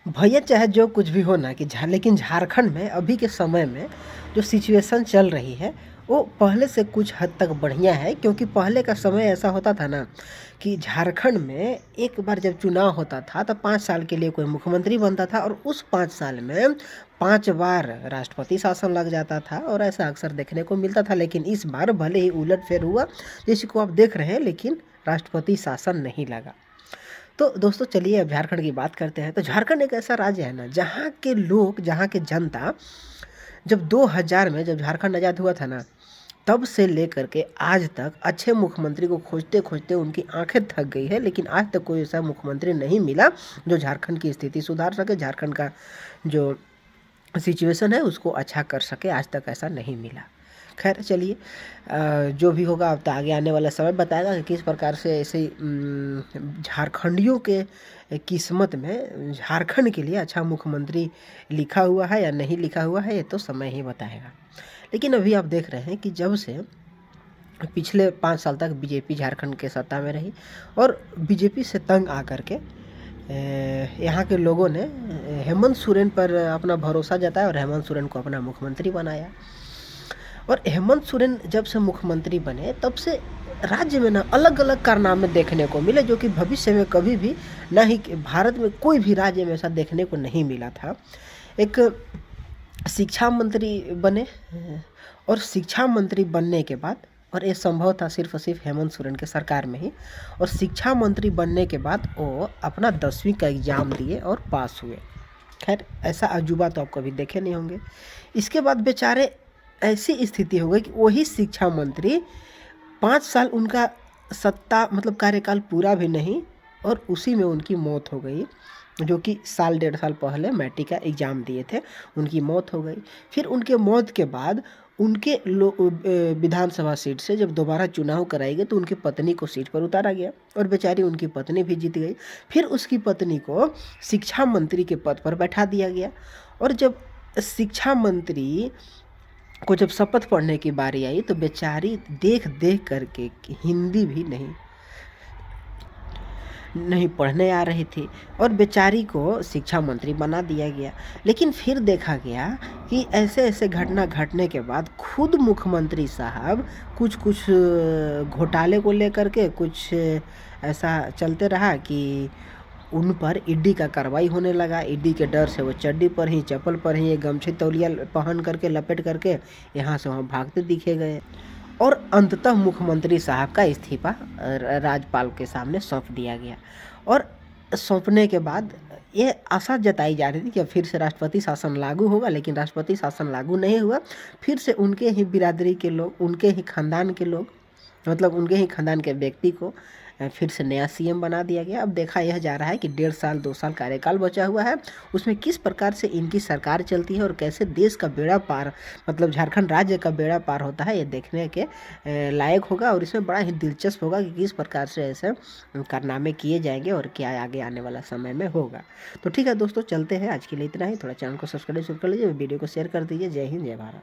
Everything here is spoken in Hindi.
भैया चाहे जो कुछ भी हो ना कि लेकिन झारखंड में अभी के समय में जो सिचुएशन चल रही है वो पहले से कुछ हद तक बढ़िया है, क्योंकि पहले का समय ऐसा होता था ना कि झारखंड में एक बार जब चुनाव होता था तो 5 साल के लिए कोई मुख्यमंत्री बनता था और उस 5 साल में 5 बार राष्ट्रपति शासन लग जाता था और ऐसा अक्सर देखने को मिलता था। लेकिन इस बार भले ही उलटफेर हुआ, जैसे को आप देख रहे हैं, लेकिन राष्ट्रपति शासन नहीं लगा। तो दोस्तों चलिए अब झारखंड की बात करते हैं। तो झारखंड एक ऐसा राज्य है ना जहाँ के लोग, जहाँ के जनता, जब 2000 में जब झारखंड आज़ाद हुआ था ना, तब से लेकर के आज तक अच्छे मुख्यमंत्री को खोजते खोजते उनकी आंखें थक गई है, लेकिन आज तक कोई ऐसा मुख्यमंत्री नहीं मिला जो झारखंड की स्थिति सुधार सके, झारखंड का जो सिचुएशन है उसको अच्छा कर सके। आज तक ऐसा नहीं मिला। खैर चलिए, जो भी होगा अब तो आगे आने वाला समय बताएगा कि किस प्रकार से ऐसे झारखंडियों के किस्मत में झारखंड के लिए अच्छा मुख्यमंत्री लिखा हुआ है या नहीं लिखा हुआ है, ये तो समय ही बताएगा। लेकिन अभी आप देख रहे हैं कि जब से पिछले 5 साल तक बीजेपी झारखंड के सत्ता में रही और बीजेपी से तंग आकर के यहाँ के लोगों ने हेमंत सोरेन पर अपना भरोसा जताया और हेमंत सोरेन को अपना मुख्यमंत्री बनाया। और हेमंत सोरेन जब से मुख्यमंत्री बने तब से राज्य में ना अलग अलग कारनामे देखने को मिले, जो कि भविष्य में कभी भी ना ही भारत में कोई भी राज्य में ऐसा देखने को नहीं मिला था। एक शिक्षा मंत्री बने और शिक्षा मंत्री बनने के बाद, और ये संभव था सिर्फ और सिर्फ हेमंत सोरेन के सरकार में ही, और शिक्षा मंत्री बनने के बाद वो अपना 10वीं का एग्ज़ाम दिए और पास हुए। खैर ऐसा अजूबा तो आप कभी देखे नहीं होंगे। इसके बाद बेचारे ऐसी स्थिति हो गई कि वही शिक्षा मंत्री 5 साल उनका सत्ता मतलब कार्यकाल पूरा भी नहीं और उसी में उनकी मौत हो गई, जो कि साल 1.5 साल पहले मैट्रिक का एग्ज़ाम दिए थे, उनकी मौत हो गई। फिर उनके मौत के बाद उनके विधानसभा सीट से जब दोबारा चुनाव कराई गई तो उनकी पत्नी को सीट पर उतारा गया और बेचारी उनकी पत्नी भी जीत गई। फिर उसकी पत्नी को शिक्षा मंत्री के पद पर बैठा दिया गया और जब शिक्षा मंत्री को जब शपथ पढ़ने की बारी आई तो बेचारी देख देख करके हिंदी भी नहीं पढ़ने आ रही थी और बेचारी को शिक्षा मंत्री बना दिया गया। लेकिन फिर देखा गया कि ऐसे ऐसे घटना घटने के बाद खुद मुख्यमंत्री साहब कुछ कुछ घोटाले को लेकर के कुछ ऐसा चलते रहा कि उन पर ईडी का कार्रवाई होने लगा। ईडी के डर से वो चड्डी पर ही, चप्पल पर ही, गमछे तौलिया पहन करके लपेट करके यहाँ से वहाँ भागते दिखे गए और अंततः मुख्यमंत्री साहब का इस्तीफा राज्यपाल के सामने सौंप दिया गया। और सौंपने के बाद ये आशा जताई जा रही थी कि फिर से राष्ट्रपति शासन लागू होगा, लेकिन राष्ट्रपति शासन लागू नहीं हुआ। फिर से उनके ही बिरादरी के लोग, उनके ही खानदान के लोग, मतलब उनके ही खानदान के व्यक्ति को फिर से नया सीएम बना दिया गया। अब देखा यह जा रहा है कि 1.5 साल 2 साल कार्यकाल बचा हुआ है, उसमें किस प्रकार से इनकी सरकार चलती है और कैसे देश का बेड़ा पार, मतलब झारखंड राज्य का बेड़ा पार होता है, ये देखने के लायक होगा। और इसमें बड़ा ही दिलचस्प होगा कि किस प्रकार से ऐसे कारनामे किए जाएंगे और क्या आगे आने वाला समय में होगा। तो ठीक है दोस्तों, चलते हैं। आज के लिए इतना ही। थोड़ा चैनल को सब्सक्राइब कर लीजिए, वीडियो को शेयर कर दीजिए। जय हिंद, जय भारत।